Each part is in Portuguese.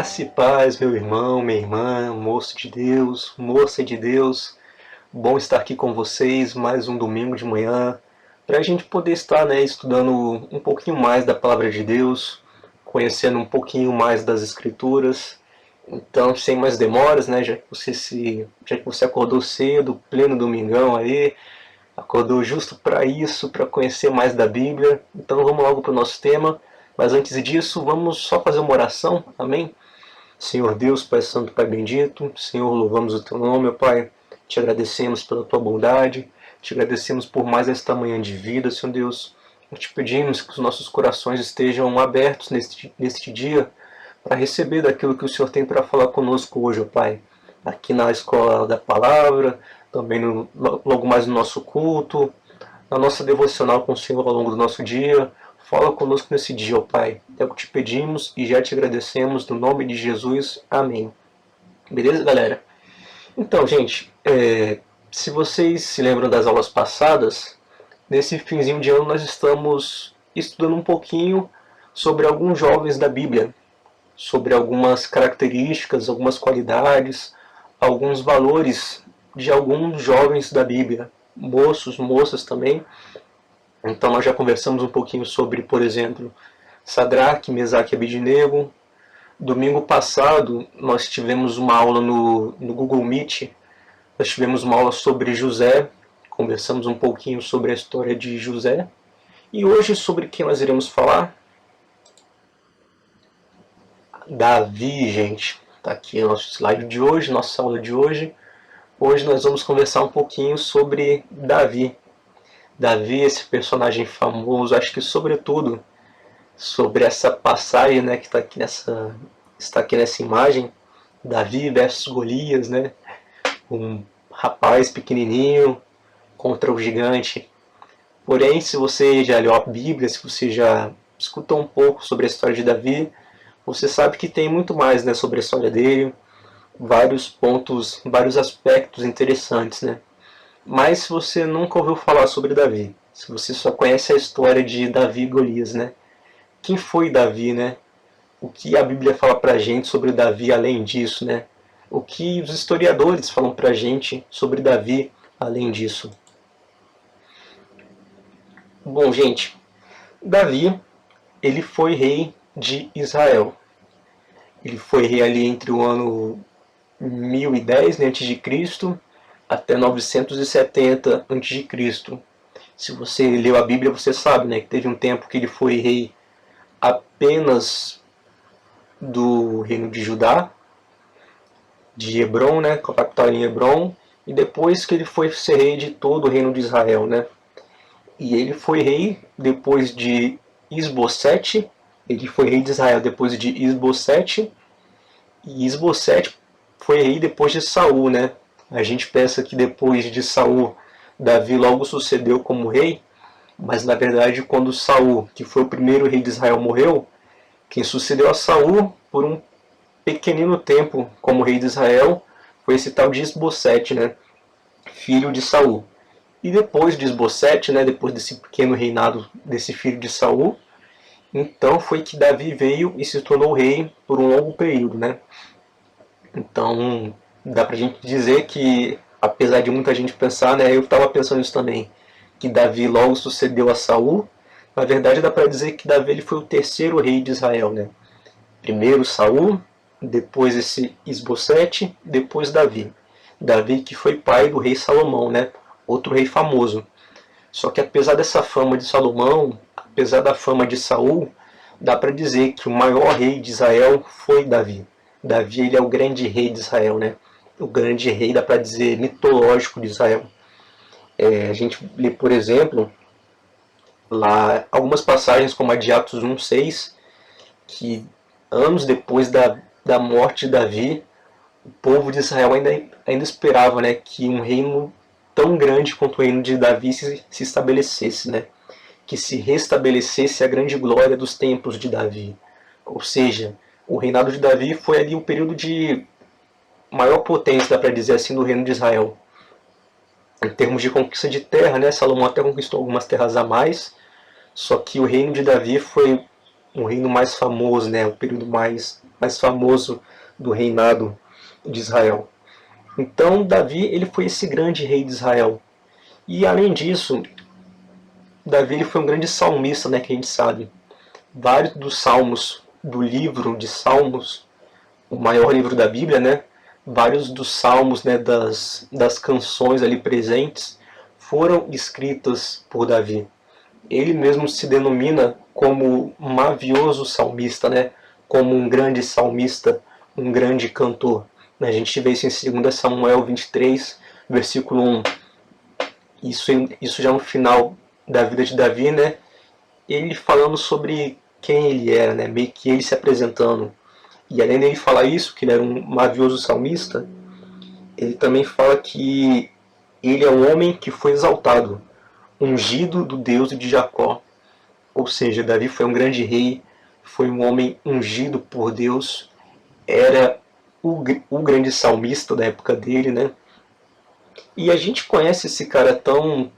Graça e paz, meu irmão, minha irmã, moço de Deus, moça de Deus. Bom estar aqui com vocês mais um domingo de manhã, para a gente poder estar, estudando um pouquinho mais da Palavra de Deus, conhecendo um pouquinho mais das Escrituras. Então, sem mais demoras, já que você acordou cedo, pleno domingão aí, acordou justo para isso, para conhecer mais da Bíblia. Então, vamos logo para o nosso tema. Mas antes disso, vamos só fazer uma oração, amém? Senhor Deus, Pai Santo, Pai Bendito, Senhor, louvamos o Teu nome, ó Pai. Te agradecemos pela Tua bondade, te agradecemos por mais esta manhã de vida, Senhor Deus. Te pedimos que os nossos corações estejam abertos neste dia para receber daquilo que o Senhor tem para falar conosco hoje, ó Pai. Aqui na Escola da Palavra, também logo mais no nosso culto, na nossa devocional com o Senhor ao longo do nosso dia. Fala conosco nesse dia, ó Pai. É o que te pedimos e já te agradecemos no nome de Jesus. Amém. Beleza, galera? Então, gente, se vocês se lembram das aulas passadas, nesse finzinho de ano nós estamos estudando um pouquinho sobre alguns jovens da Bíblia, sobre algumas características, algumas qualidades, alguns valores de alguns jovens da Bíblia, moços, moças também. Então nós já conversamos um pouquinho sobre, por exemplo, Sadraque, Mesaque e Abednego. Domingo passado nós tivemos uma aula no Google Meet, nós tivemos uma aula sobre José, conversamos um pouquinho sobre a história de José. E hoje sobre quem nós iremos falar? Davi, gente. Está aqui o nosso slide de hoje, nossa aula de hoje. Hoje nós vamos conversar um pouquinho sobre Davi. Davi, esse personagem famoso, acho que sobretudo sobre essa passagem, que está aqui nessa imagem, Davi versus Golias, um rapaz pequenininho contra o gigante. Porém, se você já leu a Bíblia, se você já escutou um pouco sobre a história de Davi, você sabe que tem muito mais, sobre a história dele, vários pontos, vários aspectos interessantes, Mas se você nunca ouviu falar sobre Davi, se você só conhece a história de Davi e Golias, quem foi Davi, O que a Bíblia fala pra gente sobre Davi além disso, O que os historiadores falam pra gente sobre Davi além disso. Bom, gente, Davi, ele foi rei de Israel. Ele foi rei ali entre o ano 1010, a.C., até 970 a.C. Se você leu a Bíblia, você sabe, que teve um tempo que ele foi rei apenas do reino de Judá, de Hebron, com a capital em Hebron, e depois que ele foi ser rei de todo o reino de Israel, E ele foi rei depois de Isbosete, ele foi rei de Israel depois de Isbosete, e Isbosete foi rei depois de Saul, A gente pensa que depois de Saul, Davi logo sucedeu como rei, mas na verdade quando Saul, que foi o primeiro rei de Israel, morreu, quem sucedeu a Saul por um pequenino tempo como rei de Israel foi esse tal de Isbosete, filho de Saul. E depois de Isbosete, depois desse pequeno reinado desse filho de Saul, então foi que Davi veio e se tornou rei por um longo período, Então dá pra gente dizer que, apesar de muita gente pensar, eu estava pensando isso também, que Davi logo sucedeu a Saul, na verdade dá pra dizer que Davi ele foi o terceiro rei de Israel, Primeiro Saul, depois esse Isbosete, depois Davi. Davi que foi pai do rei Salomão, Outro rei famoso. Só que apesar dessa fama de Salomão, apesar da fama de Saul, dá para dizer que o maior rei de Israel foi Davi. Davi ele é o grande rei de Israel, O grande rei, dá para dizer, mitológico de Israel. A gente lê, por exemplo, lá algumas passagens como a de Atos 1:6, que anos depois da morte de Davi, o povo de Israel ainda esperava que um reino tão grande quanto o reino de Davi se estabelecesse, que se restabelecesse a grande glória dos tempos de Davi. Ou seja, o reinado de Davi foi ali o período de maior potência, dá para dizer assim, do reino de Israel. Em termos de conquista de terra, Salomão até conquistou algumas terras a mais, só que o reino de Davi foi um reino mais famoso, o período mais mais famoso do reinado de Israel. Então Davi ele foi esse grande rei de Israel. E além disso, Davi ele foi um grande salmista, né, que a gente sabe. Vários dos salmos do livro de Salmos, o maior livro da Bíblia, né, vários dos salmos, né, das canções ali presentes foram escritas por Davi. Ele mesmo se denomina como mavioso salmista, né, como um grande salmista, um grande cantor. A gente vê isso em 2 Samuel 23, versículo 1. Isso já no final da vida de Davi, né? Ele falando sobre quem ele era, né? Meio que ele se apresentando. E além dele falar isso, que ele era um mavioso salmista, ele também fala que ele é um homem que foi exaltado, ungido do Deus de Jacó. Ou seja, Davi foi um grande rei, foi um homem ungido por Deus, era o grande salmista da época dele, né? E a gente conhece esse cara tão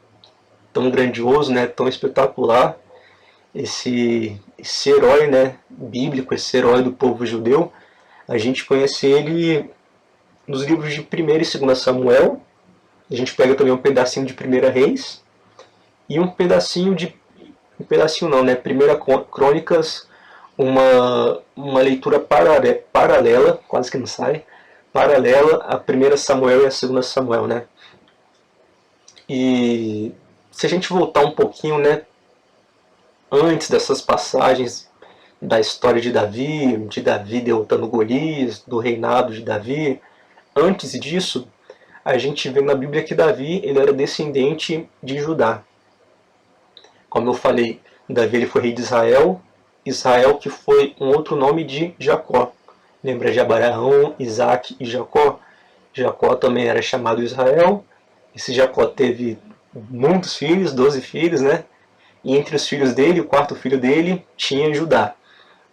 grandioso, né? Tão espetacular, esse herói, né? Bíblico, esse herói do povo judeu. A gente conhece ele nos livros de 1 e 2 Samuel. A gente pega também um pedacinho de 1 Reis e um pedacinho não, né? 1 Crônicas, uma leitura paralela, quase que não sai, paralela a 1 Samuel e a 2 Samuel, né? E se a gente voltar um pouquinho, né, antes dessas passagens da história de Davi derrotando Golias, do reinado de Davi, antes disso, a gente vê na Bíblia que Davi ele era descendente de Judá. Como eu falei, Davi ele foi rei de Israel, Israel que foi um outro nome de Jacó. Lembra de Abraão, Isaac e Jacó? Jacó também era chamado Israel. Esse Jacó teve muitos filhos, 12 filhos, né? E entre os filhos dele, o quarto filho dele, tinha Judá.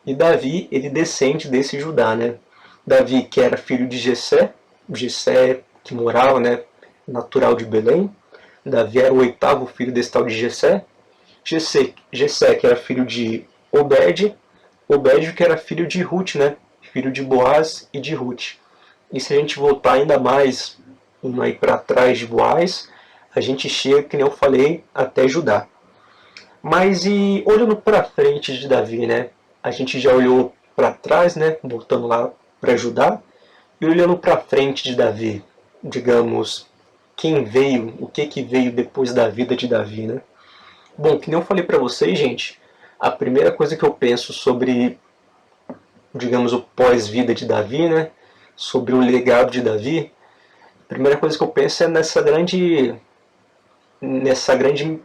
E Davi, ele descende desse Judá, né? Davi, que era filho de Jessé que morava, né, natural de Belém. Davi era o 8º filho desse tal de Jessé, que era filho de Obed que era filho de Ruth, né? Filho de Boaz e de Ruth. E se a gente voltar ainda mais aí para trás de Boaz, a gente chega, que nem eu falei, até Judá. Mas e olhando para frente de Davi, né? A gente já olhou para trás, né? Voltando lá para Judá, e olhando para frente de Davi, digamos, quem veio, o que veio depois da vida de Davi, né? Bom, que nem eu falei para vocês, gente, a primeira coisa que eu penso sobre, digamos, o pós-vida de Davi, né? Sobre o legado de Davi, a primeira coisa que eu penso é nessa grande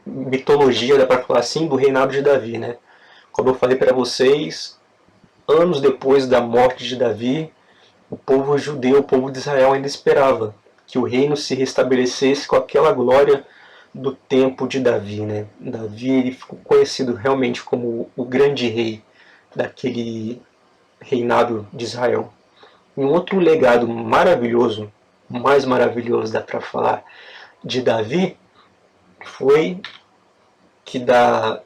mitologia, dá para falar assim, do reinado de Davi, né? Como eu falei para vocês, anos depois da morte de Davi, o povo judeu, o povo de Israel ainda esperava que o reino se restabelecesse com aquela glória do tempo de Davi, né? Davi ele ficou conhecido realmente como o grande rei daquele reinado de Israel. Um outro legado maravilhoso, mais maravilhoso dá para falar, de Davi, foi que da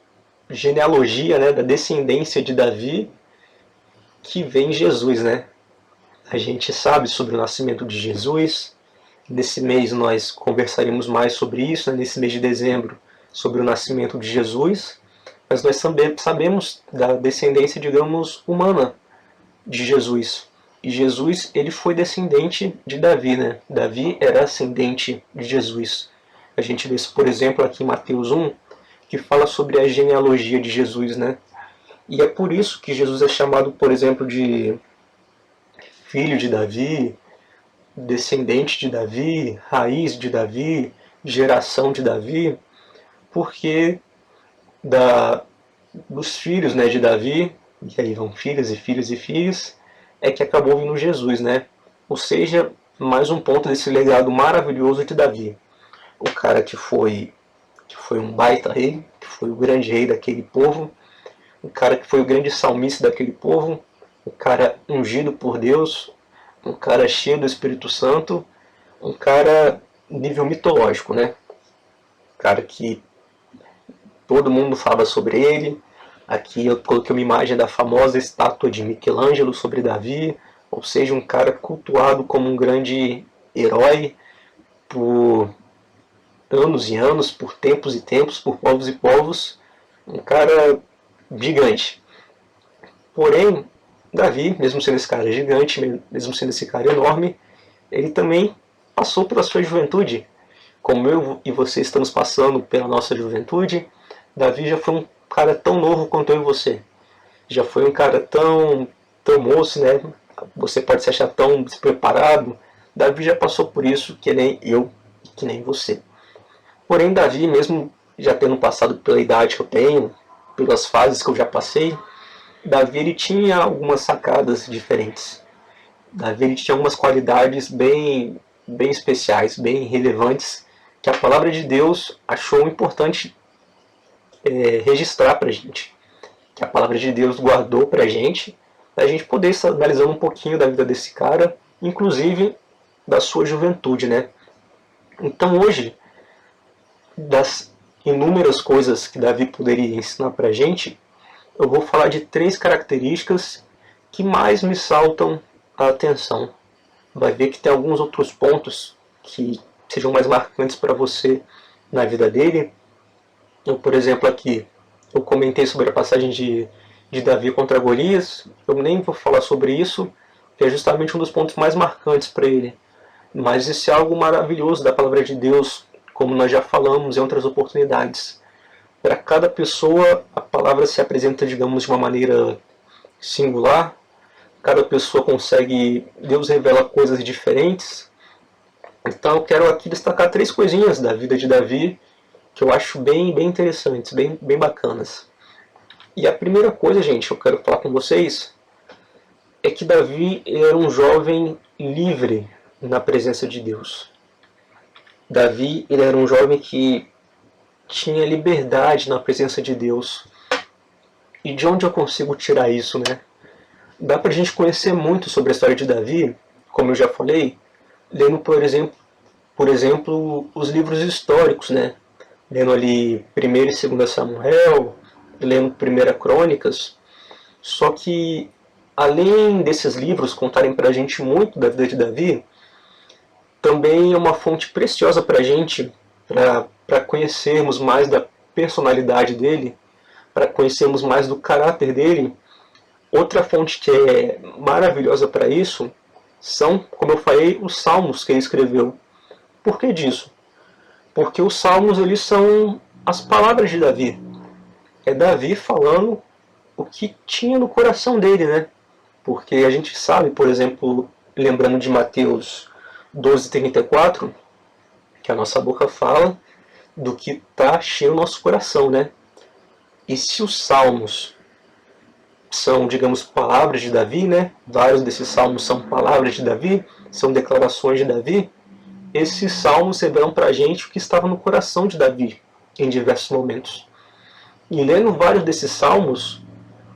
genealogia, né, da descendência de Davi, que vem Jesus, né? A gente sabe sobre o nascimento de Jesus. Nesse mês nós conversaremos mais sobre isso, né? Nesse mês de dezembro, sobre o nascimento de Jesus. Mas nós sabemos da descendência, digamos, humana de Jesus. E Jesus, ele foi descendente de Davi, né? Davi era ascendente de Jesus. A gente vê isso, por exemplo, aqui em Mateus 1, que fala sobre a genealogia de Jesus, né? E é por isso que Jesus é chamado, por exemplo, de filho de Davi, descendente de Davi, raiz de Davi, geração de Davi, porque dos filhos, né, de Davi, e aí vão filhos e filhos e filhos, é que acabou vindo Jesus, né? Ou seja, mais um ponto desse legado maravilhoso de Davi. O cara que foi um baita rei, que foi o grande rei daquele povo, o cara que foi o grande salmista daquele povo, o cara ungido por Deus, um cara cheio do Espírito Santo, um cara nível mitológico, né? Um cara que todo mundo fala sobre ele, Aqui eu coloquei uma imagem da famosa estátua de Michelangelo sobre Davi, ou seja, um cara cultuado como um grande herói por anos e anos, por tempos e tempos, por povos e povos, um cara gigante. Porém, Davi, mesmo sendo esse cara gigante, mesmo sendo esse cara enorme, ele também passou pela sua juventude. Como eu e você estamos passando pela nossa juventude, Davi já foi um cara tão novo quanto eu e você. Já foi um cara tão moço, né? Você pode se achar tão despreparado. Davi já passou por isso, que nem eu, que nem você. Porém, Davi, mesmo já tendo passado pela idade que eu tenho, pelas fases que eu já passei, Davi ele tinha algumas sacadas diferentes. Davi ele tinha algumas qualidades bem especiais, bem relevantes, que a palavra de Deus achou importante registrar para a gente. Que a palavra de Deus guardou para a gente poder estar analisando um pouquinho da vida desse cara, inclusive da sua juventude, né? Então hoje, das inúmeras coisas que Davi poderia ensinar para a gente, eu vou falar de 3 características que mais me saltam a atenção. Vai ver que tem alguns outros pontos que sejam mais marcantes para você na vida dele. Eu, por exemplo, aqui, eu comentei sobre a passagem de Davi contra Golias. Eu nem vou falar sobre isso, que é justamente um dos pontos mais marcantes para ele. Mas isso é algo maravilhoso da palavra de Deus, como nós já falamos em outras oportunidades. Para cada pessoa, a palavra se apresenta, digamos, de uma maneira singular. Cada pessoa consegue, Deus revela coisas diferentes. Então eu quero aqui destacar 3 coisinhas da vida de Davi que eu acho bem interessantes, bem bacanas. E a primeira coisa, gente, que eu quero falar com vocês é que Davi era um jovem livre na presença de Deus. Davi ele era um jovem que tinha liberdade na presença de Deus. E de onde eu consigo tirar isso, né? Dá pra gente conhecer muito sobre a história de Davi, como eu já falei, lendo, por exemplo, os livros históricos, né? Lendo ali 1º e 2º Samuel, lendo 1ª Crônicas. Só que, além desses livros contarem pra gente muito da vida de Davi, também é uma fonte preciosa pra gente, para conhecermos mais da personalidade dele, para conhecermos mais do caráter dele. Outra fonte que é maravilhosa para isso são, como eu falei, os salmos que ele escreveu. Por que disso? Porque os salmos eles são as palavras de Davi. É Davi falando o que tinha no coração dele, né? Porque a gente sabe, por exemplo, lembrando de Mateus 12:34, que a nossa boca fala do que está cheio no nosso coração, né? E se os salmos são, digamos, palavras de Davi, né? Vários desses salmos são palavras de Davi, são declarações de Davi. Esses salmos revelam para a gente o que estava no coração de Davi em diversos momentos. E lendo vários desses salmos,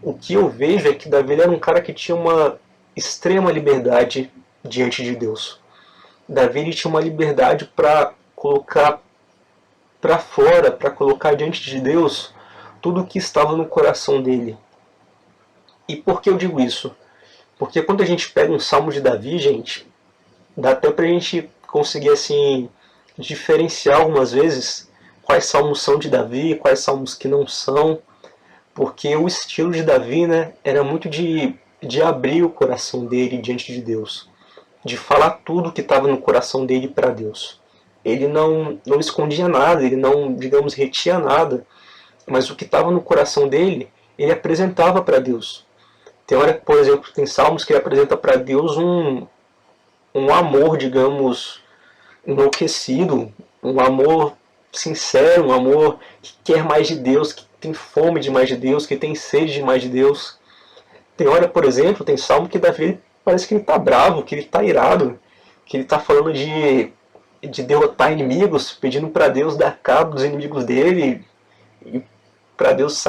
o que eu vejo é que Davi era um cara que tinha uma extrema liberdade diante de Deus. Davi tinha uma liberdade para colocar para fora, para colocar diante de Deus tudo o que estava no coração dele. E por que eu digo isso? Porque quando a gente pega um salmo de Davi, gente, dá até pra gente conseguir assim diferenciar algumas vezes quais salmos são de Davi, quais salmos que não são, porque o estilo de Davi, né, era muito de abrir o coração dele diante de Deus, de falar tudo que estava no coração dele para Deus. Ele não escondia nada, ele não, digamos, retia nada, mas o que estava no coração dele, ele apresentava para Deus. Tem hora, por exemplo, tem salmos que ele apresenta para Deus um amor, digamos, enlouquecido, um amor sincero, um amor que quer mais de Deus, que tem fome de mais de Deus, que tem sede de mais de Deus. Tem hora, por exemplo, tem salmo que Davi parece que ele está bravo, que ele está irado, que ele está falando de derrotar inimigos, pedindo para Deus dar cabo dos inimigos dele, e para Deus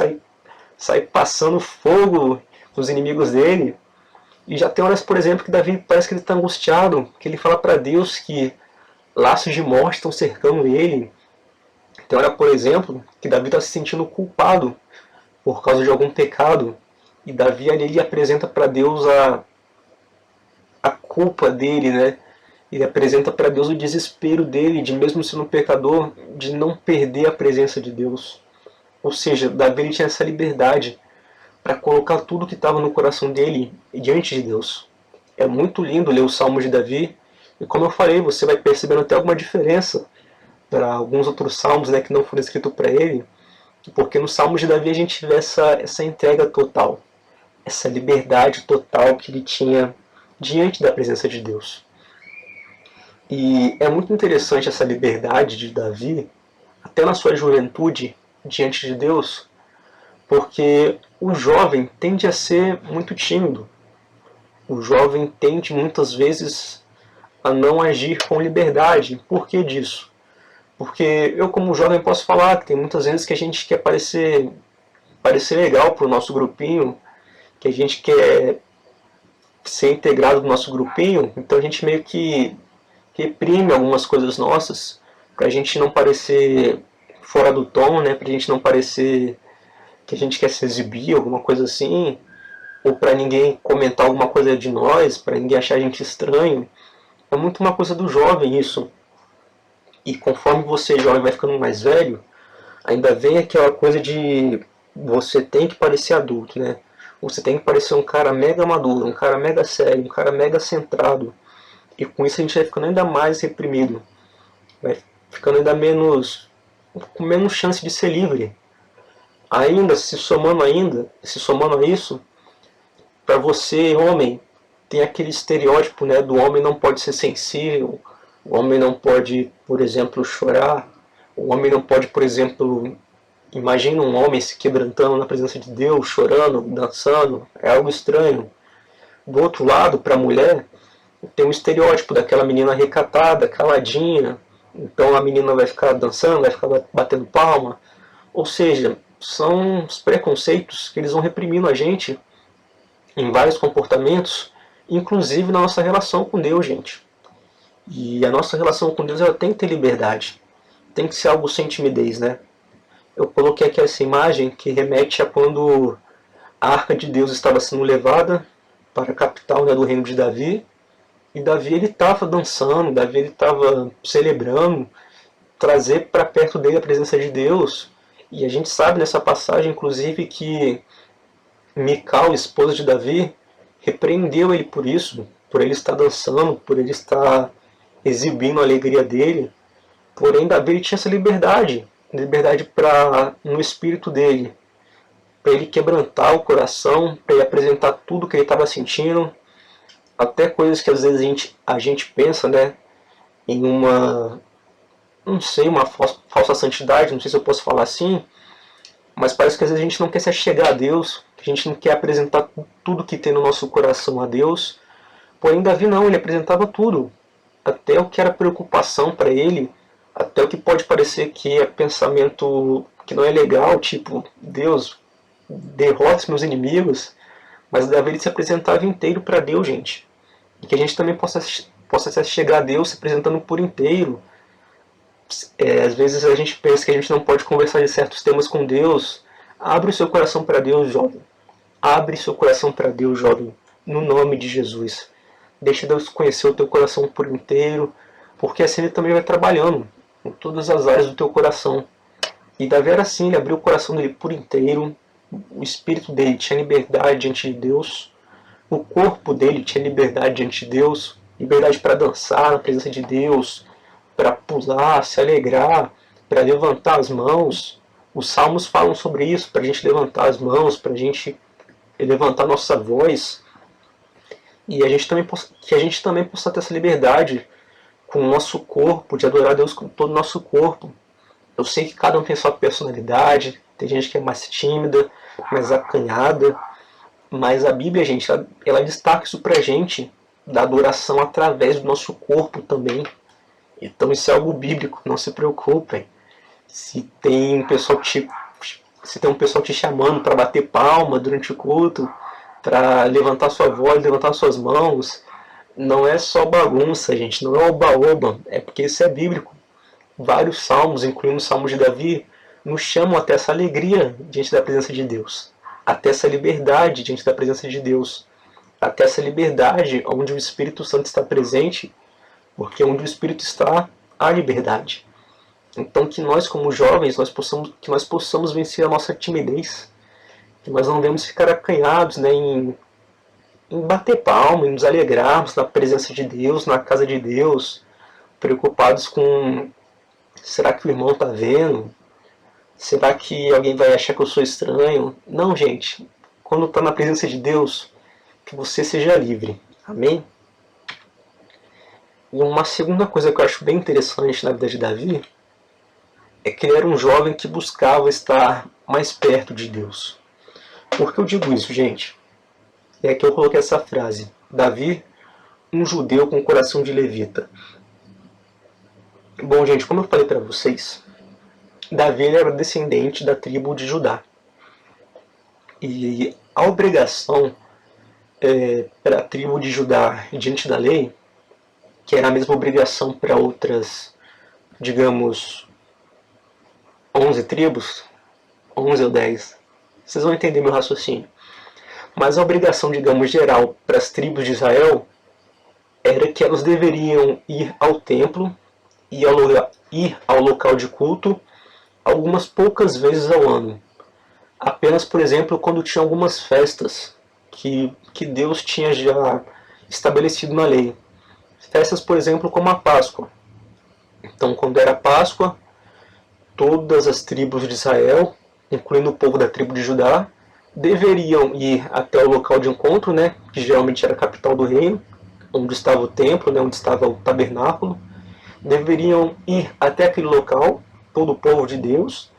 sair passando fogo nos inimigos dele. E já tem horas, por exemplo, que Davi parece que ele está angustiado, que ele fala para Deus que laços de morte estão cercando ele. Tem hora, por exemplo, que Davi está se sentindo culpado por causa de algum pecado. E Davi ali ele apresenta para Deus a culpa dele, né? Ele apresenta para Deus o desespero dele, de mesmo sendo um pecador, de não perder a presença de Deus. Ou seja, Davi ele tinha essa liberdade para colocar tudo que estava no coração dele diante de Deus. É muito lindo ler os Salmos de Davi, e como eu falei, você vai percebendo até alguma diferença para alguns outros salmos, né, que não foram escritos para ele, porque nos Salmos de Davi a gente vê essa entrega total, essa liberdade total que ele tinha diante da presença de Deus. E é muito interessante essa liberdade de Davi, até na sua juventude, diante de Deus, porque o jovem tende a ser muito tímido. O jovem tende muitas vezes a não agir com liberdade. Por que disso? Porque eu, como jovem, posso falar que tem muitas vezes que a gente quer parecer legal para o nosso grupinho, que a gente quer ser integrado no nosso grupinho, então a gente meio que reprime algumas coisas nossas, para a gente não parecer fora do tom, né? Para a gente não parecer que a gente quer se exibir, alguma coisa assim, ou para ninguém comentar alguma coisa de nós, para ninguém achar a gente estranho. É muito uma coisa do jovem isso. E conforme você jovem vai ficando mais velho, ainda vem aquela coisa de você tem que parecer adulto, né? Você tem que parecer um cara mega maduro, um cara mega sério, um cara mega centrado. E com isso a gente vai ficando ainda mais reprimido. Vai ficando ainda menos, com menos chance de ser livre. Se somando a isso, para você, homem, tem aquele estereótipo, né, do homem não pode ser sensível, o homem não pode, por exemplo, chorar, o homem não pode, por exemplo, imagina um homem se quebrantando na presença de Deus, chorando, dançando, é algo estranho. Do outro lado, para a mulher, tem um estereótipo daquela menina recatada, caladinha, então a menina vai ficar dançando, vai ficar batendo palma. Ou seja, são os preconceitos que eles vão reprimindo a gente em vários comportamentos, inclusive na nossa relação com Deus, gente. E a nossa relação com Deus ela tem que ter liberdade, tem que ser algo sem timidez, né? Eu coloquei aqui essa imagem que remete a quando a Arca de Deus estava sendo levada para a capital, né, do reino de Davi, e Davi ele estava dançando, Davi ele estava celebrando, trazer para perto dele a presença de Deus. E a gente sabe nessa passagem, inclusive, que Mical, esposa de Davi, repreendeu ele por isso, por ele estar dançando, por ele estar exibindo a alegria dele. Porém, Davi ele tinha essa liberdade para no espírito dele, para ele quebrantar o coração, para ele apresentar tudo que ele estava sentindo, até coisas que às vezes a gente pensa, né, em não sei, uma falsa santidade, não sei se eu posso falar assim, mas parece que às vezes a gente não quer se achegar a Deus, que a gente não quer apresentar tudo que tem no nosso coração a Deus. Porém, Davi não, ele apresentava tudo, até o que era preocupação para ele, até o que pode parecer que é pensamento que não é legal, tipo, Deus, derrota os meus inimigos, mas Davi ele se apresentava inteiro para Deus, gente. E que a gente também possa se chegar a Deus se apresentando por inteiro. Às vezes a gente pensa que a gente não pode conversar de certos temas com Deus. Abre o seu coração para Deus, jovem. Abre seu coração para Deus, jovem, no nome de Jesus. Deixa Deus conhecer o teu coração por inteiro, porque assim Ele também vai trabalhando em todas as áreas do teu coração. E Davi era assim, ele abriu o coração dele por inteiro, o espírito dele tinha liberdade diante de Deus, o corpo dele tinha liberdade diante de Deus, liberdade para dançar na presença de Deus, para pular, se alegrar, para levantar as mãos. Os salmos falam sobre isso, para a gente levantar as mãos, para a gente levantar nossa voz, e que a gente também possa ter essa liberdade com o nosso corpo, de adorar a Deus com todo o nosso corpo. Eu sei que cada um tem sua personalidade, tem gente que é mais tímida, mais acanhada, mas a Bíblia, gente, ela destaca isso pra gente, da adoração através do nosso corpo também. Então isso é algo bíblico, não se preocupem. Se tem um pessoal te chamando para bater palma durante o culto, para levantar sua voz, levantar suas mãos, não é só bagunça, gente, não é oba-oba, é porque isso é bíblico. Vários salmos, incluindo o Salmo de Davi, nos chamam até essa alegria diante da presença de Deus, até essa liberdade diante da presença de Deus, até essa liberdade onde o Espírito Santo está presente, porque onde o Espírito está, há liberdade. Então que nós, como jovens, que nós possamos vencer a nossa timidez, que nós não devemos ficar acanhados, né, em bater palma, em nos alegrarmos na presença de Deus, na casa de Deus, preocupados com: será que o irmão está vendo? Será que alguém vai achar que eu sou estranho? Não, gente. Quando está na presença de Deus, que você seja livre. Amém? E uma segunda coisa que eu acho bem interessante na vida de Davi é que ele era um jovem que buscava estar mais perto de Deus. Por que eu digo isso, gente? É que eu coloquei essa frase: Davi, um judeu com coração de levita. Bom, gente, como eu falei para vocês, Davi era descendente da tribo de Judá. E a obrigação para a tribo de Judá diante da lei, que era a mesma obrigação para outras, digamos, 11 tribos, 11 ou 10, vocês vão entender meu raciocínio. Mas a obrigação, digamos, geral para as tribos de Israel era que elas deveriam ir ao templo e ir ao local de culto algumas poucas vezes ao ano. Apenas, por exemplo, quando tinha algumas festas que Deus tinha já estabelecido na lei. Festas, por exemplo, como a Páscoa. Então, quando era Páscoa, todas as tribos de Israel, incluindo o povo da tribo de Judá, deveriam ir até o local de encontro, né, que geralmente era a capital do reino, onde estava o templo, né, onde estava o tabernáculo. Deveriam ir até aquele local, todo o povo de Deus,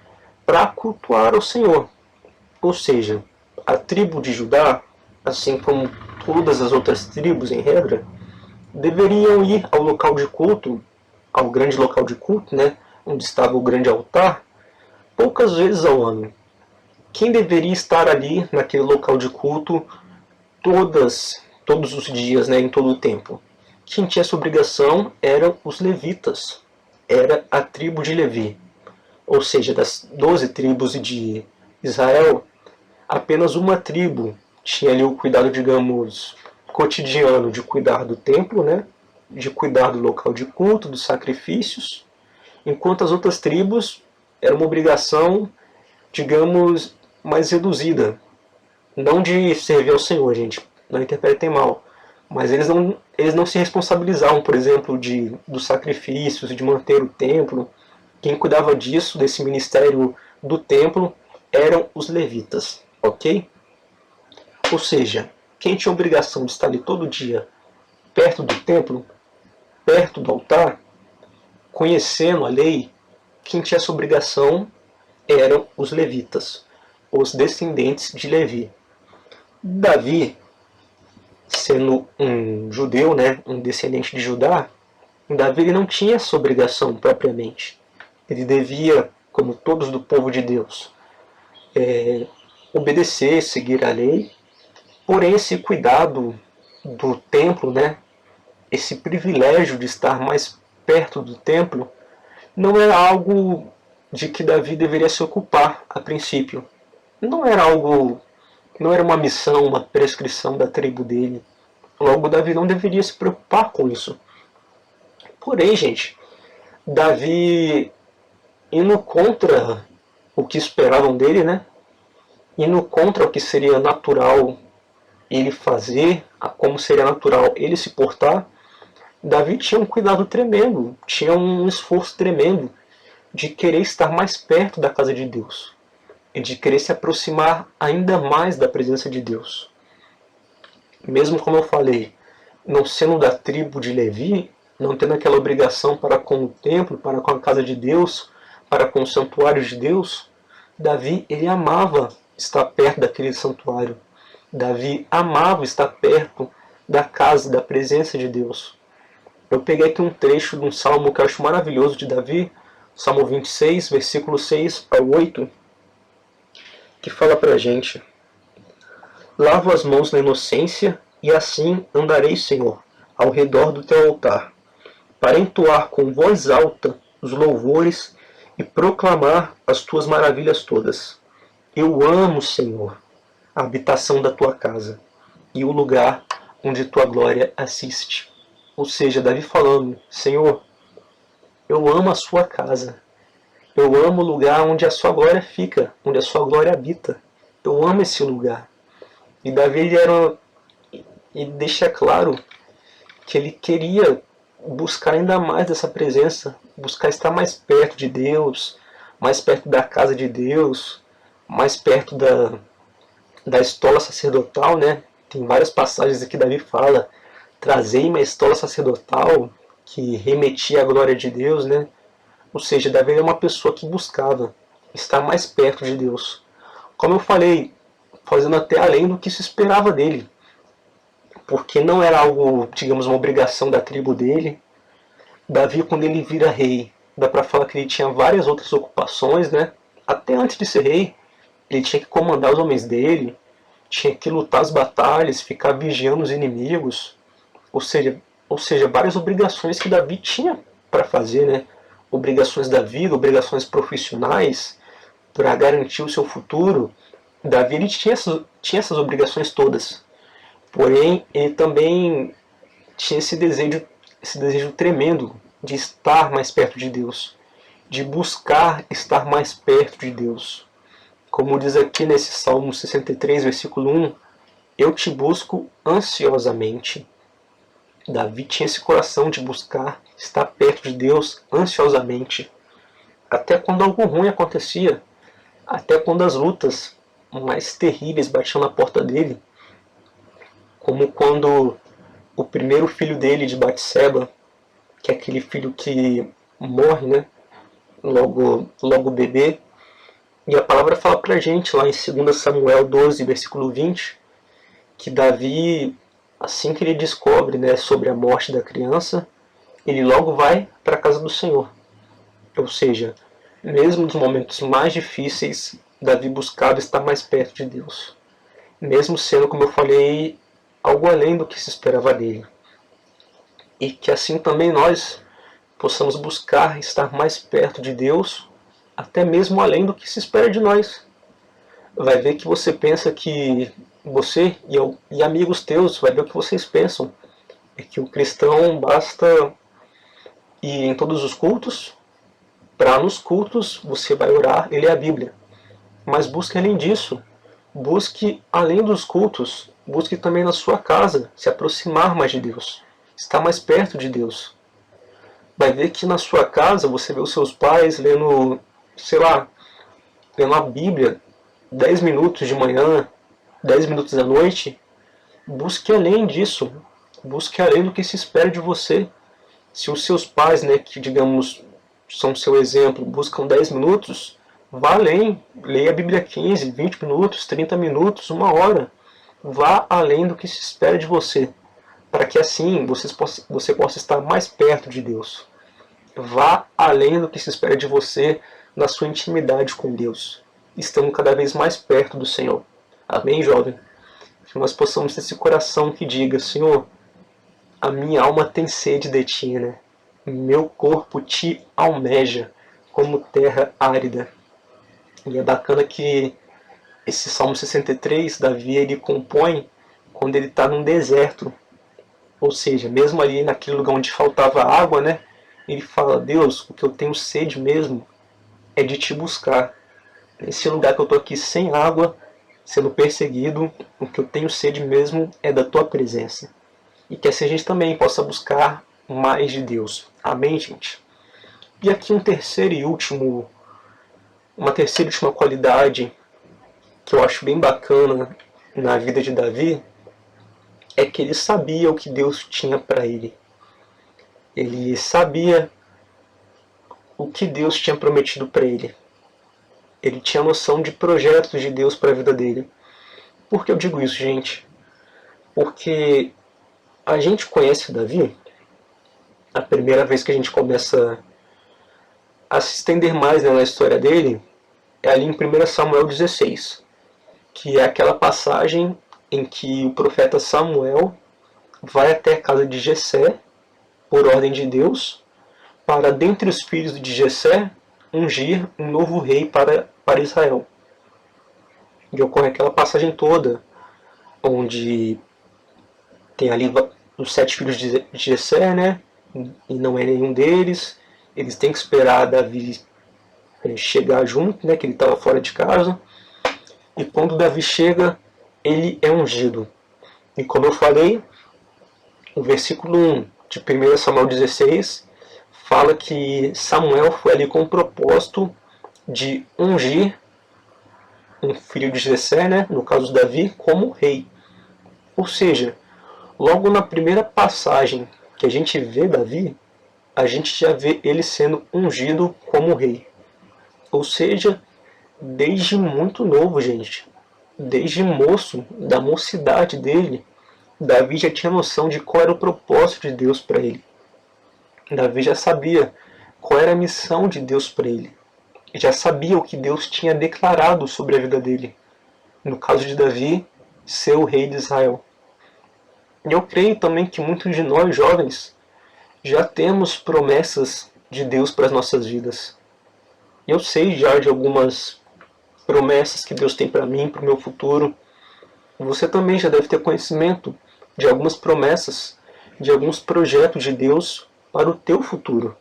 para cultuar ao Senhor. Ou seja, a tribo de Judá, assim como todas as outras tribos em regra, deveriam ir ao local de culto, ao grande local de culto, né, onde estava o grande altar, poucas vezes ao ano. Quem deveria estar ali naquele local de culto todos os dias, né, em todo o tempo? Quem tinha essa obrigação eram os levitas, era a tribo de Levi. Ou seja, das 12 tribos de Israel, apenas uma tribo tinha ali o cuidado, digamos, cotidiano de cuidar do templo, né, de cuidar do local de culto, dos sacrifícios, enquanto as outras tribos era uma obrigação, digamos, mais reduzida. Não de servir ao Senhor, gente, não interpretem mal, mas eles não se responsabilizavam, por exemplo, dos sacrifícios, de manter o templo. Quem cuidava disso, desse ministério do templo, eram os levitas, ok? Ou seja, quem tinha a obrigação de estar ali todo dia, perto do templo, perto do altar, conhecendo a lei, quem tinha essa obrigação eram os levitas, os descendentes de Levi. Davi, sendo um judeu, né, um descendente de Judá, Davi ele não tinha essa obrigação propriamente. Ele devia, como todos do povo de Deus, obedecer, seguir a lei, porém esse cuidado do templo, né, esse privilégio de estar mais perto do templo, não era algo de que Davi deveria se ocupar a princípio. Não era uma missão, uma prescrição da tribo dele. Logo, Davi não deveria se preocupar com isso. Porém, gente, Davi, indo contra o que esperavam dele, né? Indo contra o que seria natural ele fazer, como seria natural ele se portar, Davi tinha um cuidado tremendo, tinha um esforço tremendo de querer estar mais perto da casa de Deus, e de querer se aproximar ainda mais da presença de Deus. Mesmo como eu falei, não sendo da tribo de Levi, não tendo aquela obrigação para com o templo, para com a casa de Deus, para com o santuário de Deus, Davi ele amava estar perto daquele santuário. Davi amava estar perto da casa, da presença de Deus. Eu peguei aqui um trecho de um salmo que eu acho maravilhoso de Davi, Salmo 26, versículo 6 ao 8, que fala pra gente: lavo as mãos na inocência, e assim andarei, Senhor, ao redor do teu altar, para entoar com voz alta os louvores e proclamar as tuas maravilhas todas. Eu amo, Senhor, a habitação da tua casa e o lugar onde tua glória assiste. Ou seja, Davi falando: Senhor, eu amo a sua casa. Eu amo o lugar onde a sua glória fica, onde a sua glória habita. Eu amo esse lugar. E Davi ele deixa claro que ele queria buscar ainda mais dessa presença, buscar estar mais perto de Deus, mais perto da casa de Deus, mais perto da estola sacerdotal, né? Tem várias passagens aqui que Davi fala: trazei-me a estola sacerdotal, que remetia à glória de Deus, né? Ou seja, Davi é uma pessoa que buscava estar mais perto de Deus. Como eu falei, fazendo até além do que se esperava dele, porque não era algo, digamos, uma obrigação da tribo dele. Davi, quando ele vira rei, dá para falar que ele tinha várias outras ocupações, né? Até antes de ser rei, ele tinha que comandar os homens dele, tinha que lutar as batalhas, ficar vigiando os inimigos, ou seja, várias obrigações que Davi tinha para fazer, né? Obrigações da vida, obrigações profissionais, para garantir o seu futuro. Davi ele tinha essas obrigações todas. Porém, ele também tinha esse desejo tremendo de estar mais perto de Deus, de buscar estar mais perto de Deus. Como diz aqui nesse Salmo 63, versículo 1, eu te busco ansiosamente. Davi tinha esse coração de buscar estar perto de Deus ansiosamente, até quando algo ruim acontecia, até quando as lutas mais terríveis batiam na porta dele, como quando o primeiro filho dele, de Batseba, que é aquele filho que morre, né, logo bebê, e a palavra fala pra gente lá em 2 Samuel 12, versículo 20, que Davi, assim que ele descobre, né, sobre a morte da criança, ele logo vai para a casa do Senhor. Ou seja, mesmo nos momentos mais difíceis, Davi buscava estar mais perto de Deus. Mesmo sendo, como eu falei, algo além do que se esperava dele. E que assim também nós possamos buscar estar mais perto de Deus, até mesmo além do que se espera de nós. Vai ver que você pensa que você e amigos teus, vai ver o que vocês pensam. É que o cristão basta ir em todos os cultos, para nos cultos você vai orar e ler a Bíblia. Mas busque além disso. Busque além dos cultos. Busque também na sua casa se aproximar mais de Deus. Estar mais perto de Deus. Vai ver que na sua casa você vê os seus pais lendo, sei lá, lendo a Bíblia 10 minutos de manhã, 10 minutos da noite. Busque além disso. Busque além do que se espera de você. Se os seus pais, né, que digamos são seu exemplo, buscam 10 minutos, vá além. Leia a Bíblia 15, 20 minutos, 30 minutos, 1 hora. Vá além do que se espera de você, para que assim você possa estar mais perto de Deus. Vá além do que se espera de você na sua intimidade com Deus, estando cada vez mais perto do Senhor. Amém, jovem? Que nós possamos ter esse coração que diga: Senhor, a minha alma tem sede de ti, né? Meu corpo te almeja como terra árida. E é bacana que esse Salmo 63, Davi, ele compõe quando ele está num deserto. Ou seja, mesmo ali naquele lugar onde faltava água, né? Ele fala: Deus, o que eu tenho sede mesmo é de te buscar. Nesse lugar que eu estou aqui sem água, sendo perseguido, o que eu tenho sede mesmo é da tua presença. E que assim a gente também possa buscar mais de Deus. Amém, gente? E aqui uma terceira e última qualidade que eu acho bem bacana na vida de Davi é que ele sabia o que Deus tinha para ele. Ele sabia o que Deus tinha prometido para ele. Ele tinha noção de projetos de Deus para a vida dele. Por que eu digo isso, gente? Porque a gente conhece Davi, a primeira vez que a gente começa a se estender mais, né, na história dele, é ali em 1 Samuel 16, que é aquela passagem em que o profeta Samuel vai até a casa de Jessé, por ordem de Deus, para, dentre os filhos de Jessé, ungir um novo rei para Israel. E ocorre aquela passagem toda, onde tem ali os 7 filhos de Jessé, né? E não é nenhum deles. Eles têm que esperar Davi chegar junto, né? Que ele estava fora de casa. E quando Davi chega, ele é ungido. E como eu falei, o versículo 1 de 1 Samuel 16 fala que Samuel foi ali com o propósito de ungir um filho de Jessé, né, no caso Davi, como rei. Ou seja, logo na primeira passagem que a gente vê Davi, a gente já vê ele sendo ungido como rei. Ou seja, desde muito novo, gente, desde moço, da mocidade dele, Davi já tinha noção de qual era o propósito de Deus para ele. Davi já sabia qual era a missão de Deus para ele. Já sabia o que Deus tinha declarado sobre a vida dele. No caso de Davi, ser o rei de Israel. E eu creio também que muitos de nós, jovens, já temos promessas de Deus para as nossas vidas. Eu sei já de algumas promessas que Deus tem para mim, para o meu futuro. Você também já deve ter conhecimento de algumas promessas, de alguns projetos de Deus para o teu futuro.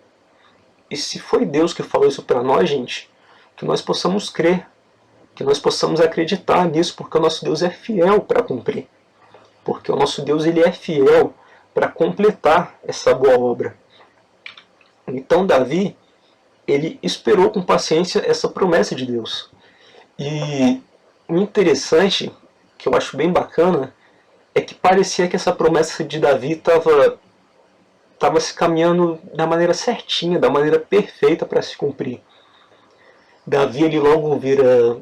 E se foi Deus que falou isso para nós, gente, que nós possamos crer, que nós possamos acreditar nisso, porque o nosso Deus é fiel para cumprir. Porque o nosso Deus ele é fiel para completar essa boa obra. Então Davi, ele esperou com paciência essa promessa de Deus. E o interessante, que eu acho bem bacana, é que parecia que essa promessa de Davi estava se caminhando da maneira certinha, da maneira perfeita para se cumprir. Davi ele logo vira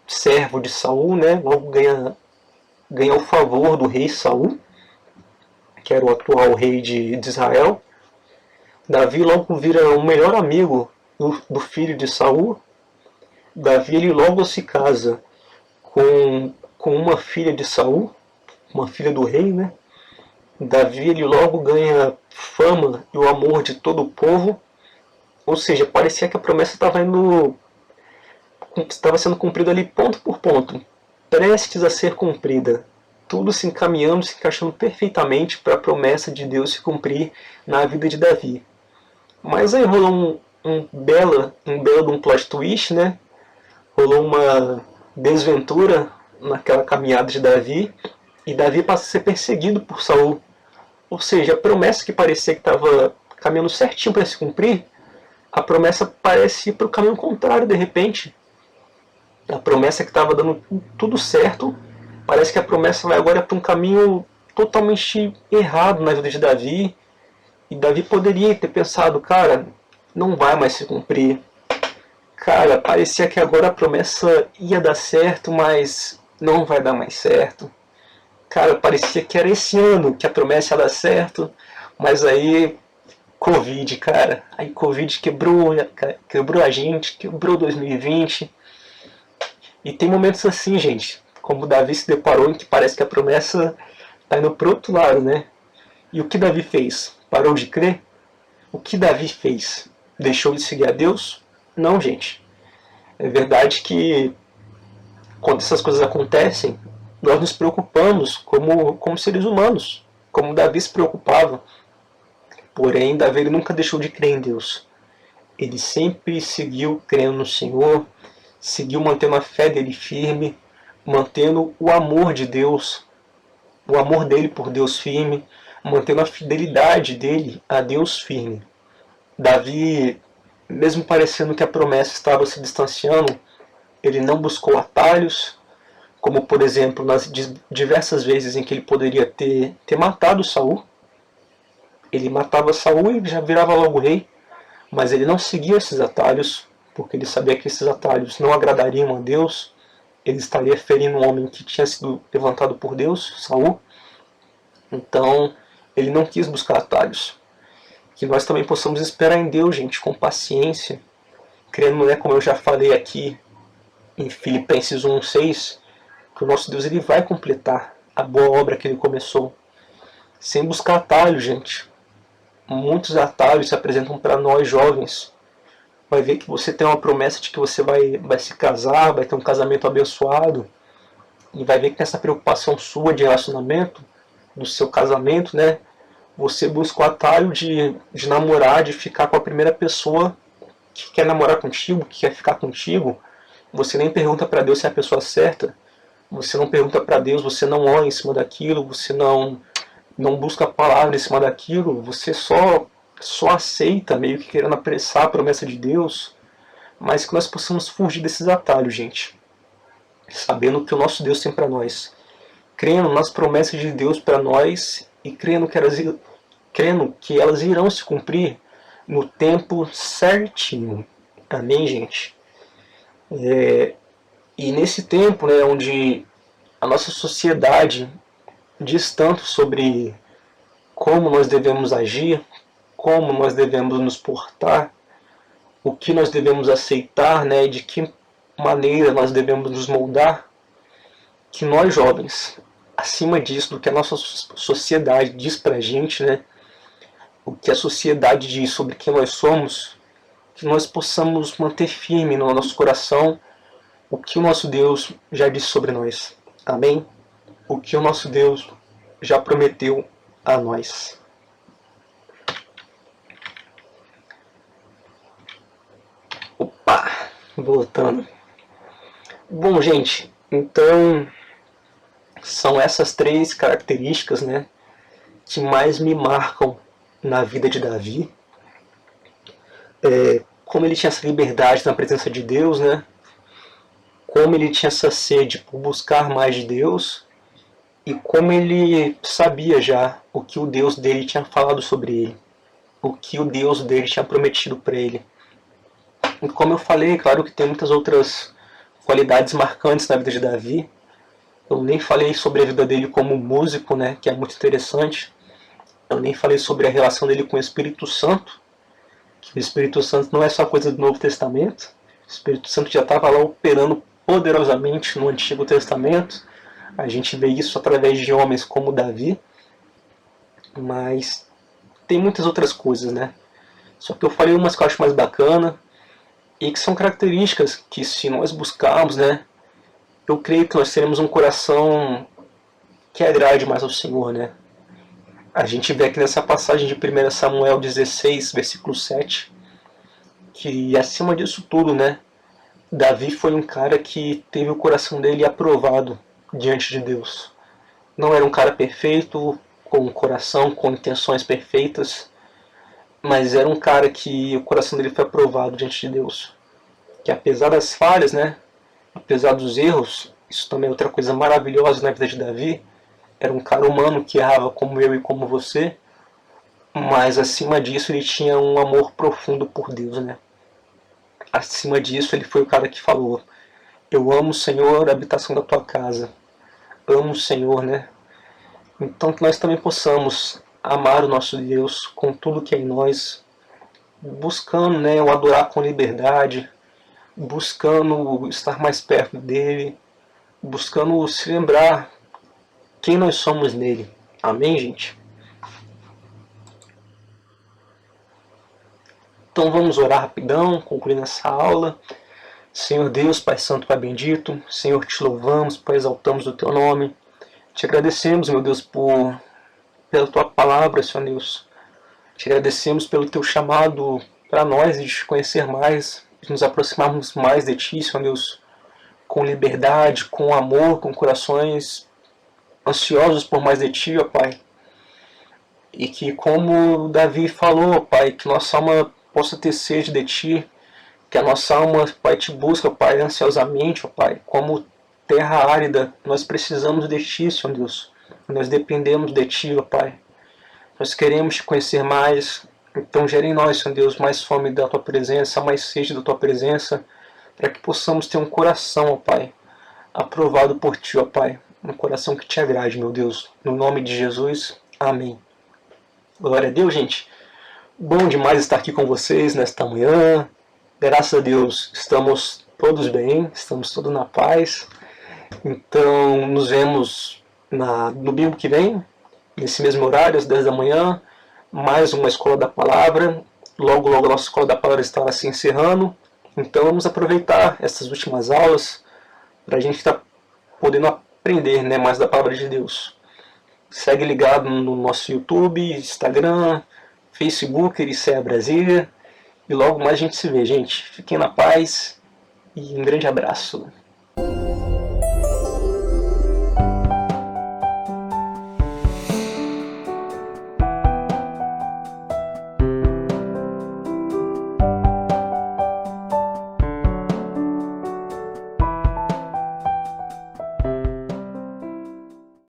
servo de Saul, né? Logo ganha o favor do rei Saul, que era o atual rei de Israel. Davi logo vira o melhor amigo do filho de Saul. Davi ele logo se casa com uma filha de Saul, uma filha do rei, né? Davi ele logo ganha fama e o amor de todo o povo. Ou seja, parecia que a promessa estava sendo cumprida ali ponto por ponto, prestes a ser cumprida. Tudo se encaminhando, se encaixando perfeitamente para a promessa de Deus se cumprir na vida de Davi. Mas aí rolou um belo plot twist, né? Rolou uma desventura naquela caminhada de Davi, e Davi passa a ser perseguido por Saul. Ou seja, a promessa que parecia que estava caminhando certinho para se cumprir, a promessa parece ir para o caminho contrário de repente. A promessa que estava dando tudo certo, parece que a promessa vai agora para um caminho totalmente errado na vida de Davi. E Davi poderia ter pensado, cara, não vai mais se cumprir. Cara, parecia que agora a promessa ia dar certo, mas não vai dar mais certo. Cara, parecia que era esse ano que a promessa ia dar certo, mas aí Covid, cara. Aí Covid quebrou a gente, quebrou 2020. E tem momentos assim, gente, como Davi se deparou em que parece que a promessa está indo pro outro lado, né? E o que Davi fez? Parou de crer? O que Davi fez? Deixou de seguir a Deus? Não, gente. É verdade que quando essas coisas acontecem, nós nos preocupamos como seres humanos, como Davi se preocupava. Porém, Davi ele nunca deixou de crer em Deus. Ele sempre seguiu crendo no Senhor, seguiu mantendo a fé dele firme, mantendo o amor de Deus, o amor dele por Deus firme, mantendo a fidelidade dele a Deus firme. Davi, mesmo parecendo que a promessa estava se distanciando, ele não buscou atalhos, como por exemplo nas diversas vezes em que ele poderia ter matado Saul. Ele matava Saul e já virava logo rei, mas ele não seguia esses atalhos, porque ele sabia que esses atalhos não agradariam a Deus. Ele estaria ferindo um homem que tinha sido levantado por Deus, Saul. Então, ele não quis buscar atalhos. Que nós também possamos esperar em Deus, gente, com paciência, crendo, né, como eu já falei aqui em Filipenses 1:6, que o nosso Deus ele vai completar a boa obra que ele começou, sem buscar atalhos, gente. Muitos atalhos se apresentam para nós jovens, vai ver que você tem uma promessa de que você vai se casar, vai ter um casamento abençoado, e vai ver que nessa preocupação sua de relacionamento, do seu casamento, né, você busca o atalho de namorar, de ficar com a primeira pessoa que quer namorar contigo, que quer ficar contigo. Você nem pergunta para Deus se é a pessoa certa, você não pergunta para Deus, você não ora em cima daquilo, você não busca a palavra em cima daquilo, você só aceita, meio que querendo apressar a promessa de Deus, mas que nós possamos fugir desses atalhos, gente, sabendo que o nosso Deus tem para nós, crendo nas promessas de Deus para nós e crendo que elas irão se cumprir no tempo certinho. Amém, gente? E nesse tempo, né, onde a nossa sociedade diz tanto sobre como nós devemos agir, como nós devemos nos portar, o que nós devemos aceitar, né, de que maneira nós devemos nos moldar, que nós jovens, acima disso, do que a nossa sociedade diz pra gente, né, o que a sociedade diz sobre quem nós somos, que nós possamos manter firme no nosso coração o que o nosso Deus já disse sobre nós. Amém? O que o nosso Deus já prometeu a nós. Opa! Voltando. Bom, gente, então são essas três características, né, que mais me marcam na vida de Davi. Como ele tinha essa liberdade na presença de Deus, né? Como ele tinha essa sede por buscar mais de Deus e como ele sabia já o que o Deus dele tinha falado sobre ele, o que o Deus dele tinha prometido para ele. E como eu falei, claro que tem muitas outras qualidades marcantes na vida de Davi. Eu nem falei sobre a vida dele como músico, né, que é muito interessante. Eu nem falei sobre a relação dele com o Espírito Santo, que o Espírito Santo não é só coisa do Novo Testamento. O Espírito Santo já estava lá operando poderosamente no Antigo Testamento. A gente vê isso através de homens como Davi. Mas tem muitas outras coisas, né? Só que eu falei umas que eu acho mais bacana e que são características que, se nós buscarmos, né, eu creio que nós teremos um coração que agrade mais ao Senhor, né? A gente vê aqui nessa passagem de 1 Samuel 16, versículo 7, que acima disso tudo, né, Davi foi um cara que teve o coração dele aprovado diante de Deus. Não era um cara perfeito, com um coração, com intenções perfeitas, mas era um cara que o coração dele foi aprovado diante de Deus. Que apesar das falhas, né, apesar dos erros, isso também é outra coisa maravilhosa na vida de Davi, era um cara humano que errava como eu e como você, mas acima disso ele tinha um amor profundo por Deus, né? Acima disso ele foi o cara que falou: eu amo, Senhor, a habitação da tua casa. Amo o Senhor, né? Então que nós também possamos amar o nosso Deus com tudo que é em nós, buscando, né, o adorar com liberdade, buscando estar mais perto dele, buscando se lembrar quem nós somos nele. Amém, gente? Então vamos orar rapidão, concluindo essa aula. Senhor Deus, Pai Santo, Pai Bendito, Senhor, te louvamos, Pai, exaltamos o teu nome. Te agradecemos, meu Deus, pela tua palavra, Senhor Deus. Te agradecemos pelo teu chamado para nós de te conhecer mais, de nos aproximarmos mais de ti, Senhor Deus, com liberdade, com amor, com corações ansiosos por mais de ti, ó Pai. E que, como Davi falou, ó Pai, que nossa alma possa ter sede de ti, que a nossa alma, Pai, te busca, Pai, ansiosamente, ó Pai, como terra árida. Nós precisamos de ti, Senhor Deus. Nós dependemos de ti, ó Pai. Nós queremos te conhecer mais. Então gere em nós, Senhor Deus, mais fome da tua presença, mais sede da tua presença, para que possamos ter um coração, ó Pai, aprovado por ti, ó Pai. Um coração que te agrade, meu Deus. No nome de Jesus. Amém. Glória a Deus, gente. Bom demais estar aqui com vocês nesta manhã. Graças a Deus estamos todos bem, estamos todos na paz. Então nos vemos no domingo que vem, nesse mesmo horário, às 10 da manhã, mais uma Escola da Palavra. logo logo a nossa Escola da Palavra estará se encerrando. Então vamos aproveitar essas últimas aulas para a gente estar podendo aprender, né, mais da Palavra de Deus. Segue ligado no nosso YouTube, Instagram, Facebook, Ericeia Brasília. E logo mais a gente se vê, gente. Fiquem na paz e um grande abraço.